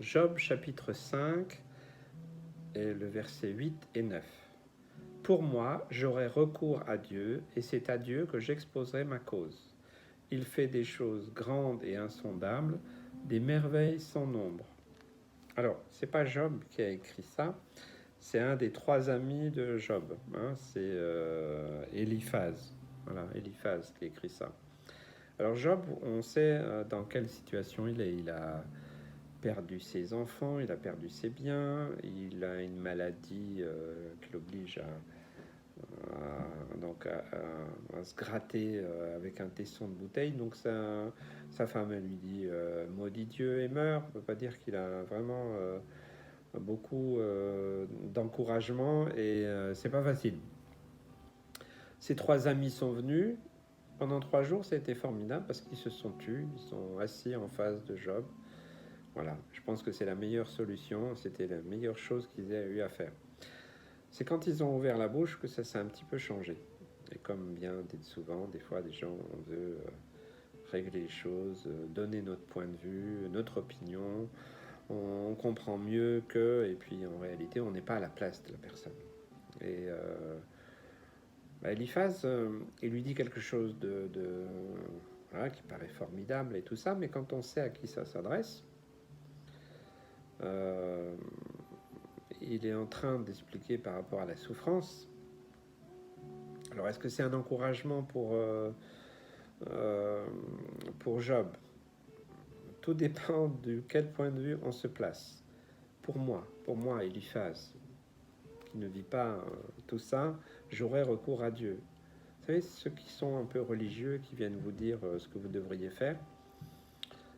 Job chapitre 5 et le verset 8 et 9. Pour moi, j'aurai recours à Dieu, et c'est à Dieu que j'exposerai ma cause. Il fait des choses grandes et insondables, des merveilles sans nombre. Alors, c'est pas Job qui a écrit ça, c'est un des trois amis de Job, hein, c'est Eliphaz. Voilà, Eliphaz qui a écrit ça. Alors Job, on sait dans quelle situation il est. Il a perdu ses enfants, il a perdu ses biens, il a une maladie qui l'oblige à se gratter avec un tesson de bouteille. Donc sa femme elle lui dit maudit Dieu et meurt. On ne peut pas dire qu'il a vraiment beaucoup d'encouragement et c'est pas facile. Ses trois amis sont venus. Pendant 3 jours, ça a été formidable parce qu'ils se sont tus, ils sont assis en face de Job. Voilà, je pense que c'est la meilleure solution, c'était la meilleure chose qu'ils aient eu à faire. C'est quand ils ont ouvert la bouche que ça s'est un petit peu changé. Et comme bien dit souvent, des fois, des gens, on veut régler les choses, donner notre point de vue, notre opinion, on comprend mieux que, et puis en réalité, on n'est pas à la place de la personne. Et Eliphaz, il lui dit quelque chose voilà, qui paraît formidable et tout ça, mais quand on sait à qui ça s'adresse, euh, il est en train d'expliquer par rapport à la souffrance. Alors, est-ce que c'est un encouragement pour Job? Tout dépend de quel point de vue on se place. Pour moi, Eliphaz, qui ne vit pas tout ça, j'aurais recours à Dieu. Vous savez, ceux qui sont un peu religieux, qui viennent vous dire ce que vous devriez faire,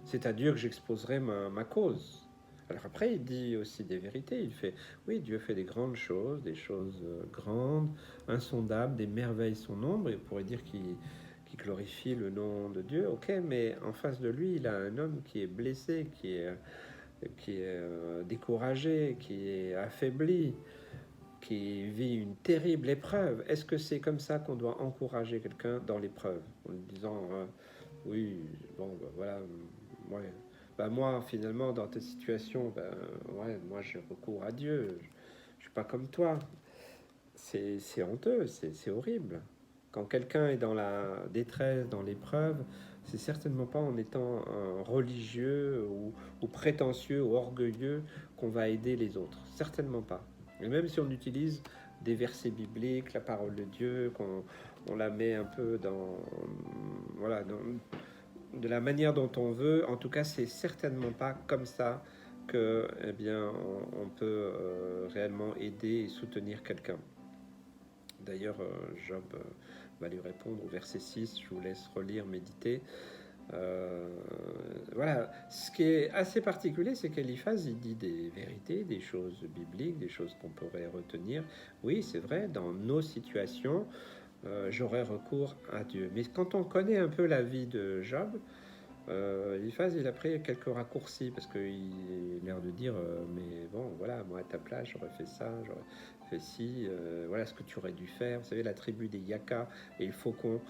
c'est à Dieu que j'exposerai ma cause. Alors après, il dit aussi des vérités. Il fait, oui, Dieu fait des des choses grandes, insondables, des merveilles sans nombre. Il pourrait dire qu'il glorifie le nom de Dieu. Ok, mais en face de lui, il a un homme qui est blessé, qui est découragé, qui est affaibli, qui vit une terrible épreuve. Est-ce que c'est comme ça qu'on doit encourager quelqu'un dans l'épreuve, en lui disant oui, bon, ben voilà, ouais. Ben moi, finalement, dans ta situation, ben ouais, moi j'ai recours à Dieu. Je suis pas comme toi. C'est honteux, c'est horrible. Quand quelqu'un est dans la détresse, dans l'épreuve, c'est certainement pas en étant un religieux ou prétentieux ou orgueilleux qu'on va aider les autres. Certainement pas. Et même si on utilise des versets bibliques, la parole de Dieu, qu'on on la met un peu voilà, de la manière dont on veut, en tout cas, c'est certainement pas comme ça que, eh bien, on peut réellement aider et soutenir quelqu'un. D'ailleurs, Job va lui répondre au verset 6, je vous laisse relire, méditer. Euh, voilà, ce qui est assez particulier, c'est qu'Eliphaz, il dit des vérités, des choses bibliques, des choses qu'on pourrait retenir. Oui, c'est vrai, dans nos situations, j'aurais recours à Dieu. Mais quand on connaît un peu la vie de Job, Eliphaz, il a pris quelques raccourcis parce qu'il a l'air de dire mais bon, voilà, moi à ta place, j'aurais fait ça, j'aurais fait ci, voilà ce que tu aurais dû faire. Vous savez, la tribu des Yaka et le faucon,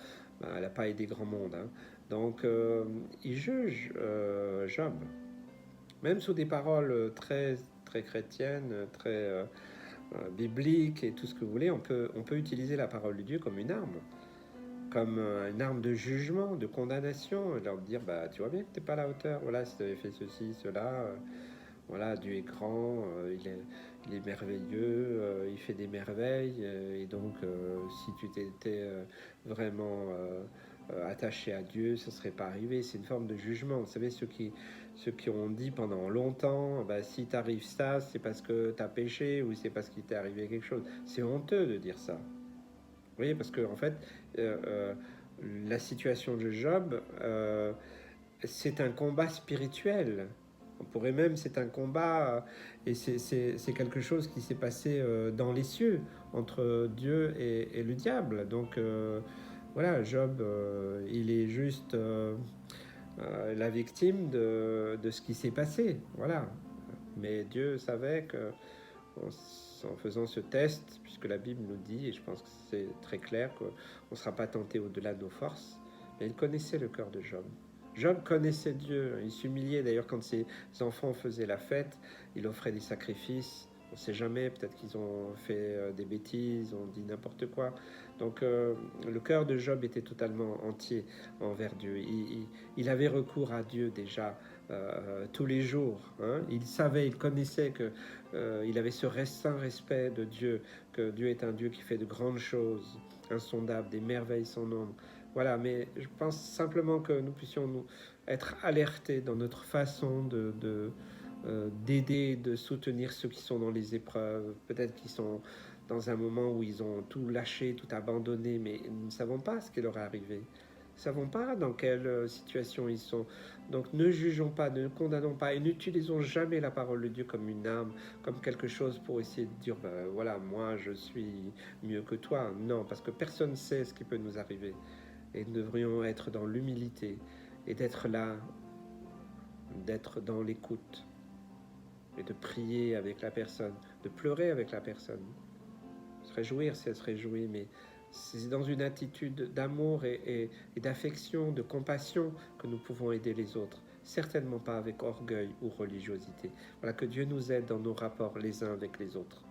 ben, elle n'a pas aidé grand monde. Hein. Donc, il juge Job, même sous des paroles très, très chrétiennes, très bibliques et tout ce que vous voulez. On peut utiliser la parole de Dieu comme une arme de jugement, de condamnation, et leur dire bah tu vois bien que t'es pas à la hauteur, voilà, si tu avais fait ceci, cela, voilà, Dieu est grand, il est merveilleux, il fait des merveilles, et donc si tu t'étais vraiment attaché à Dieu, ça serait pas arrivé. C'est une forme de jugement. Vous savez, ceux qui ont dit pendant longtemps, bah, si t'arrive ça, c'est parce que t'as péché ou c'est parce qu'il t'est arrivé quelque chose. C'est honteux de dire ça. Vous voyez, parce que en fait, euh, euh, la situation de Job, c'est un combat spirituel. On pourrait même, c'est un combat, et c'est quelque chose qui s'est passé dans les cieux, entre Dieu et le diable. Donc voilà, Job, il est juste la victime de ce qui s'est passé. Voilà. Mais Dieu savait que en faisant ce test, puisque la Bible nous dit, et je pense que c'est très clair, qu'on ne sera pas tenté au-delà de nos forces, mais il connaissait le cœur de Job. Job connaissait Dieu, il s'humiliait. D'ailleurs, quand ses enfants faisaient la fête, il offrait des sacrifices. On ne sait jamais, peut-être qu'ils ont fait des bêtises, ont dit n'importe quoi. Donc le cœur de Job était totalement entier envers Dieu. Il avait recours à Dieu déjà tous les jours. Hein. Il savait, il connaissait que il avait ce saint respect de Dieu, que Dieu est un Dieu qui fait de grandes choses, insondables, des merveilles sans nombre. Voilà, mais je pense simplement que nous puissions nous être alertés dans notre façon d'aider, de soutenir ceux qui sont dans les épreuves, peut-être qu'ils sont dans un moment où ils ont tout lâché, tout abandonné, mais nous ne savons pas ce qui leur est arrivé. Nous ne savons pas dans quelle situation ils sont. Donc ne jugeons pas, ne condamnons pas et n'utilisons jamais la parole de Dieu comme une arme, comme quelque chose pour essayer de dire, ben, voilà, moi je suis mieux que toi. Non, parce que personne ne sait ce qui peut nous arriver. Et nous devrions être dans l'humilité et d'être là, d'être dans l'écoute et de prier avec la personne, de pleurer avec la personne. Se réjouir, c'est se réjouir, mais c'est dans une attitude d'amour et d'affection, de compassion que nous pouvons aider les autres. Certainement pas avec orgueil ou religiosité. Voilà, que Dieu nous aide dans nos rapports les uns avec les autres.